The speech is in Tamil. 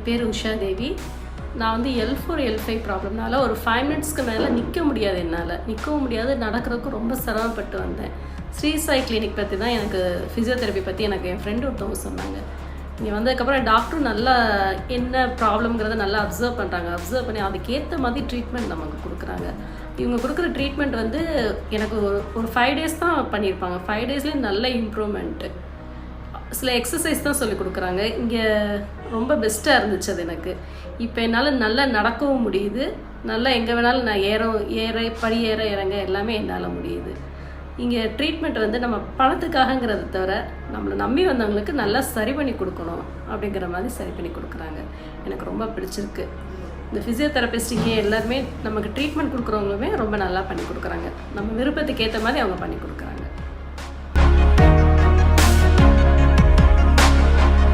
பேர் உஷா தேவி. நான் வந்து L4 L5 ப்ராப்ளம்னால ஒரு 5 மினிட்ஸ்க்கு மேலே நிற்க முடியாது, என்னால் நிற்கவும் முடியாது, நடக்கிறதுக்கும் ரொம்ப சிரமப்பட்டு வந்தேன். ஸ்ரீ சாய் கிளினிக் பற்றி தான் எனக்கு ஃபிசியோதெரப்பி பற்றி எனக்கு என் ஃப்ரெண்டு ஒருத்தவங்க சொன்னாங்க. இங்கே வந்ததுக்கப்புறம் டாக்டரும் நல்லா என்ன ப்ராப்ளம்ங்கிறத நல்லா அப்சர்வ் பண்ணுறாங்க. அப்சர்வ் பண்ணி அதுக்கேற்ற மாதிரி ட்ரீட்மெண்ட் நமக்கு கொடுக்குறாங்க. இவங்க கொடுக்குற ட்ரீட்மெண்ட் வந்து எனக்கு ஒரு 5 டேஸ் தான் பண்ணியிருப்பாங்க. 5 டேஸ்லேயே நல்ல இம்ப்ரூவ்மெண்ட்டு. சில எக்ஸசைஸ் தான் சொல்லி கொடுக்குறாங்க. இங்கே ரொம்ப பெஸ்ட்டாக இருந்துச்சு அது எனக்கு. இப்போ என்னால் நல்லா நடக்கவும் முடியுது, நல்லா எங்கே வேணாலும் நான் படி இறங்க எல்லாமே என்னால் முடியுது. இங்கே ட்ரீட்மெண்ட் வந்து நம்ம பணத்துக்காகங்கிறத தவிர நம்மளை நம்பி வந்தவங்களுக்கு நல்லா சரி பண்ணி கொடுக்கணும் அப்படிங்கிற மாதிரி சரி பண்ணி கொடுக்குறாங்க. எனக்கு ரொம்ப பிடிச்சிருக்கு. இந்த ஃபிசியோதெரபிஸ்ட் இங்கே எல்லாருமே நமக்கு ட்ரீட்மெண்ட் கொடுக்குறவங்களுமே ரொம்ப நல்லா பண்ணி கொடுக்குறாங்க. நம்ம விருப்பத்துக்கு ஏற்ற மாதிரி அவங்க பண்ணி கொடுக்குறாங்க.